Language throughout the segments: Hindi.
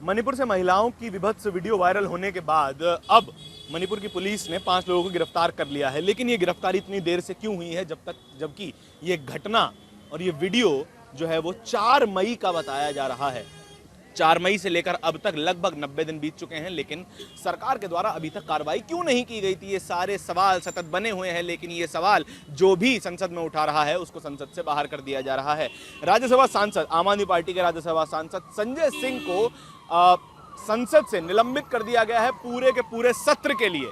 मणिपुर से महिलाओं की विभत्स वीडियो वायरल होने के बाद अब मणिपुर की पुलिस ने 5 लोगों को गिरफ्तार कर लिया है। लेकिन ये गिरफ्तारी इतनी देर से क्यों हुई है, जबकि ये घटना और ये वीडियो जो है वो 4 मई का बताया जा रहा है। 4 मई से लेकर अब तक लगभग 90 दिन बीत चुके हैं, लेकिन सरकार के द्वारा अभी तक कार्रवाई क्यों नहीं की गई थी, ये सारे सवाल सतत बने हुए हैं। लेकिन ये सवाल जो भी संसद में उठा रहा है उसको संसद से बाहर कर दिया जा रहा है। राज्यसभा सांसद, आम आदमी पार्टी के राज्यसभा सांसद संजय सिंह को संसद से निलंबित कर दिया गया है पूरे के पूरे सत्र के लिए,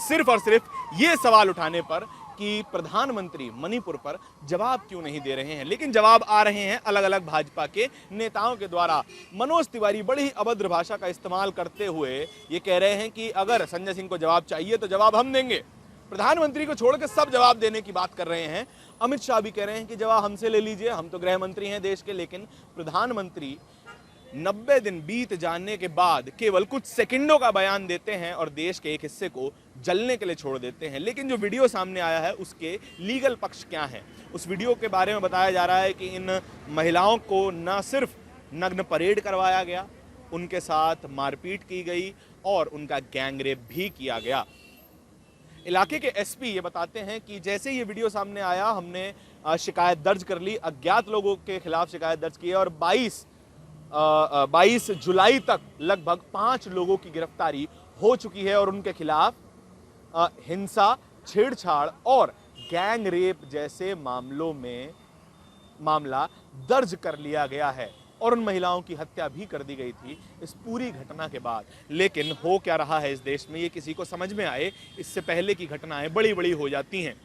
सिर्फ और सिर्फ ये सवाल उठाने पर कि प्रधानमंत्री मणिपुर पर जवाब क्यों नहीं दे रहे हैं। लेकिन जवाब आ रहे हैं अलग अलग भाजपा के नेताओं के द्वारा। मनोज तिवारी बड़ी ही अभद्र भाषा का इस्तेमाल करते हुए ये कह रहे हैं कि अगर संजय सिंह को जवाब चाहिए तो जवाब हम देंगे। प्रधानमंत्री को छोड़कर सब जवाब देने की बात कर रहे हैं। अमित शाह भी कह रहे हैं कि जवाब हमसे ले लीजिए, हम तो गृह मंत्री हैं देश के। लेकिन प्रधानमंत्री 90 दिन बीत जाने के बाद केवल कुछ सेकंडों का बयान देते हैं और देश के एक हिस्से को जलने के लिए छोड़ देते हैं। लेकिन जो वीडियो सामने आया है उसके लीगल पक्ष क्या है, उस वीडियो के बारे में बताया जा रहा है कि इन महिलाओं को न सिर्फ नग्न परेड करवाया गया, उनके साथ मारपीट की गई और उनका गैंगरेप भी किया गया। इलाके के एसपी ये बताते हैं कि जैसे ये वीडियो सामने आया हमने शिकायत दर्ज कर ली, अज्ञात लोगों के खिलाफ शिकायत दर्ज की है और 22 जुलाई तक लगभग 5 लोगों की गिरफ्तारी हो चुकी है और उनके खिलाफ हिंसा, छेड़छाड़ और गैंग रेप जैसे मामलों में मामला दर्ज कर लिया गया है और उन महिलाओं की हत्या भी कर दी गई थी इस पूरी घटना के बाद। लेकिन हो क्या रहा है इस देश में ये किसी को समझ में आए इससे पहले की घटनाएं बड़ी बड़ी हो जाती हैं।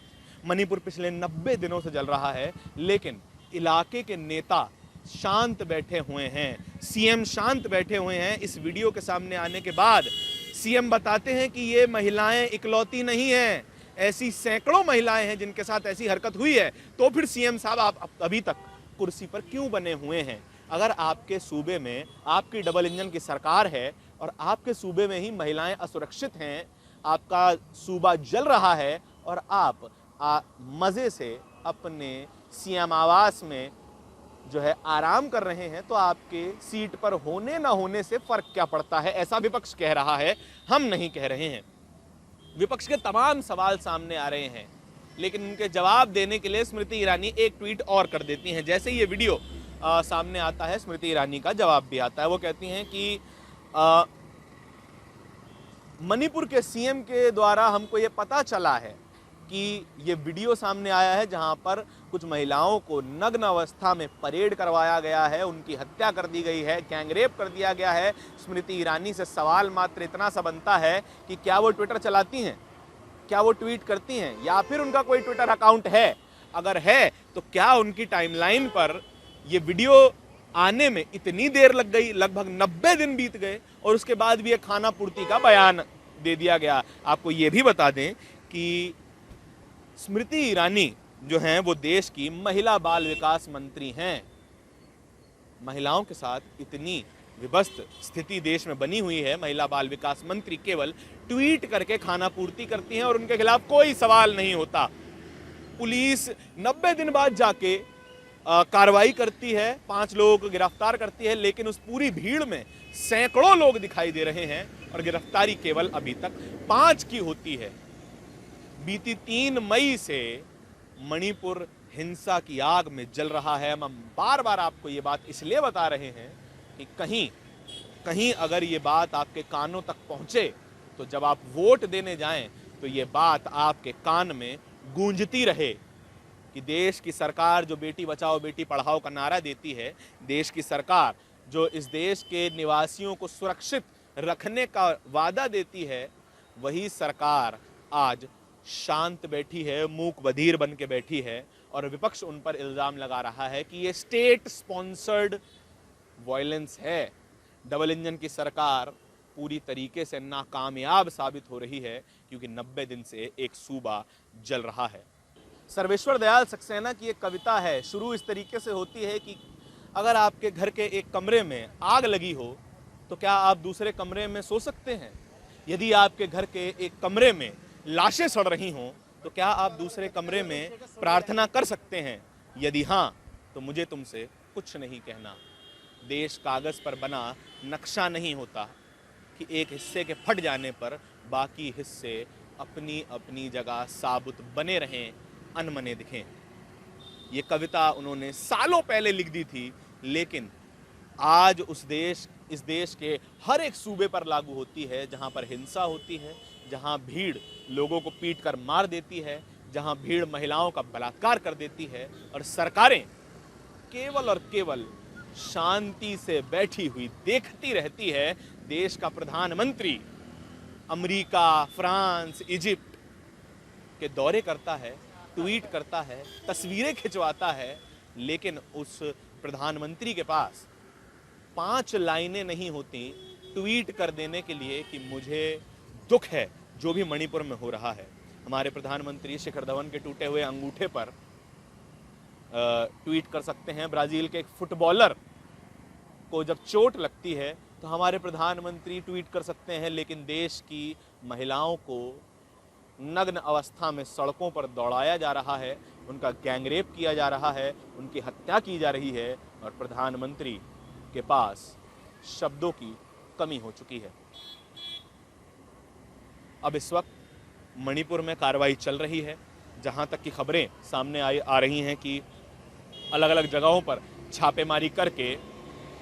मणिपुर पिछले 90 दिनों से जल रहा है, लेकिन इलाके के नेता शांत बैठे हुए हैं, सीएम शांत बैठे हुए हैं। इस वीडियो के सामने आने के बाद सीएम बताते हैं कि ये महिलाएं इकलौती नहीं हैं, ऐसी सैकड़ों महिलाएं हैं जिनके साथ ऐसी हरकत हुई है। तो फिर सीएम साहब आप अभी तक कुर्सी पर क्यों बने हुए हैं? अगर आपके सूबे में आपकी डबल इंजन की सरकार है और आपके सूबे में ही महिलाएं असुरक्षित हैं, आपका सूबा जल रहा है और आप मजे से अपने सीएम आवास में जो है आराम कर रहे हैं, तो आपके सीट पर होने ना होने से फर्क क्या पड़ता है? ऐसा विपक्ष कह रहा है, हम नहीं कह रहे हैं। विपक्ष के तमाम सवाल सामने आ रहे हैं, लेकिन उनके जवाब देने के लिए स्मृति ईरानी एक ट्वीट और कर देती हैं। जैसे ये वीडियो सामने आता है, स्मृति ईरानी का जवाब भी आता है। वो कहती हैं कि मणिपुर के सीएम के द्वारा हमको ये पता चला है कि ये वीडियो सामने आया है जहां पर कुछ महिलाओं को नग्न अवस्था में परेड करवाया गया है, उनकी हत्या कर दी गई है, गैंगरेप कर दिया गया है। स्मृति ईरानी से सवाल मात्र इतना सा बनता है कि क्या वो ट्विटर चलाती हैं, क्या वो ट्वीट करती हैं, या फिर उनका कोई ट्विटर अकाउंट है? अगर है तो क्या उनकी टाइमलाइन पर ये वीडियो आने में इतनी देर लग गई? लगभग 90 दिन बीत गए और उसके बाद भी एक खाना पूर्ति का बयान दे दिया गया। आपको ये भी बता दें कि स्मृति ईरानी जो हैं वो देश की महिला बाल विकास मंत्री हैं। महिलाओं के साथ इतनी विभत्स स्थिति देश में बनी हुई है, महिला बाल विकास मंत्री केवल ट्वीट करके खाना पूर्ति करती हैं और उनके खिलाफ कोई सवाल नहीं होता। पुलिस 90 दिन बाद जाके कार्रवाई करती है, 5 लोगों को गिरफ्तार करती है, लेकिन उस पूरी भीड़ में सैकड़ों लोग दिखाई दे रहे हैं और गिरफ्तारी केवल अभी तक 5 की होती है। बीती 3 मई से मणिपुर हिंसा की आग में जल रहा है। हम बार बार आपको ये बात इसलिए बता रहे हैं कि कहीं अगर ये बात आपके कानों तक पहुंचे तो जब आप वोट देने जाएं तो ये बात आपके कान में गूंजती रहे कि देश की सरकार जो बेटी बचाओ बेटी पढ़ाओ का नारा देती है, देश की सरकार जो इस देश के निवासियों को सुरक्षित रखने का वादा देती है, वही सरकार आज शांत बैठी है, मूक बधिर बन के बैठी है और विपक्ष उन पर इल्जाम लगा रहा है कि ये स्टेट स्पॉन्सर्ड वायलेंस है। डबल इंजन की सरकार पूरी तरीके से नाकामयाब साबित हो रही है क्योंकि 90 दिन से एक सूबा जल रहा है। सर्वेश्वर दयाल सक्सेना की एक कविता है, शुरू इस तरीके से होती है कि अगर आपके घर के एक कमरे में आग लगी हो तो क्या आप दूसरे कमरे में सो सकते हैं? यदि आपके घर के एक कमरे में लाशें सड़ रही हों तो क्या आप दूसरे कमरे में प्रार्थना कर सकते हैं? यदि हाँ तो मुझे तुमसे कुछ नहीं कहना। देश कागज़ पर बना नक्शा नहीं होता कि एक हिस्से के फट जाने पर बाकी हिस्से अपनी अपनी जगह साबुत बने रहें, अनमने दिखें। ये कविता उन्होंने सालों पहले लिख दी थी, लेकिन आज इस देश के हर एक सूबे पर लागू होती है जहां पर हिंसा होती है, जहां भीड़ लोगों को पीट कर मार देती है, जहां भीड़ महिलाओं का बलात्कार कर देती है और सरकारें केवल और केवल शांति से बैठी हुई देखती रहती है। देश का प्रधानमंत्री अमेरिका, फ्रांस, इजिप्ट के दौरे करता है, ट्वीट करता है, तस्वीरें खिंचवाता है, लेकिन उस प्रधानमंत्री के पास 5 लाइनें नहीं होती ट्वीट कर देने के लिए कि मुझे दुख है जो भी मणिपुर में हो रहा है। हमारे प्रधानमंत्री शिखर धवन के टूटे हुए अंगूठे पर ट्वीट कर सकते हैं। ब्राजील के एक फुटबॉलर को जब चोट लगती है तो हमारे प्रधानमंत्री ट्वीट कर सकते हैं, लेकिन देश की महिलाओं को नग्न अवस्था में सड़कों पर दौड़ाया जा रहा है, उनका गैंगरेप किया जा रहा है, उनकी हत्या की जा रही है और प्रधानमंत्री के पास शब्दों की कमी हो चुकी है। अब इस वक्त मणिपुर में कार्रवाई चल रही है। जहां तक की खबरें सामने आ रही हैं कि अलग अलग जगहों पर छापेमारी करके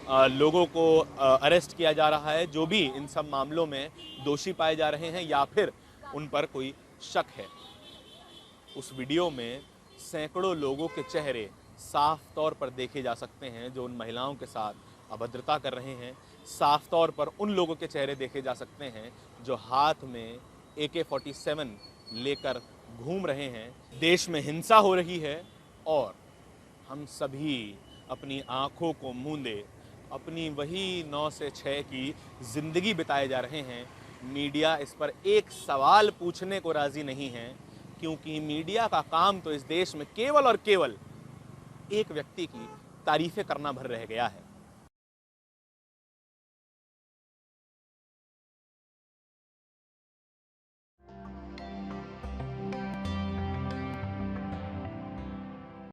लोगों को अरेस्ट किया जा रहा है, जो भी इन सब मामलों में दोषी पाए जा रहे हैं या फिर उन पर कोई शक है। उस वीडियो में सैकड़ों लोगों के चेहरे साफ तौर पर देखे जा सकते हैं जो उन महिलाओं के साथ अभद्रता कर रहे हैं। साफ तौर पर उन लोगों के चेहरे देखे जा सकते हैं जो हाथ में AK-47 लेकर घूम रहे हैं। देश में हिंसा हो रही है और हम सभी अपनी आंखों को मूंदे अपनी वही 9 से 6 की जिंदगी बिताए जा रहे हैं। मीडिया इस पर एक सवाल पूछने को राजी नहीं है, क्योंकि मीडिया का काम तो इस देश में केवल और केवल एक व्यक्ति की तारीफें करना भर रह गया है।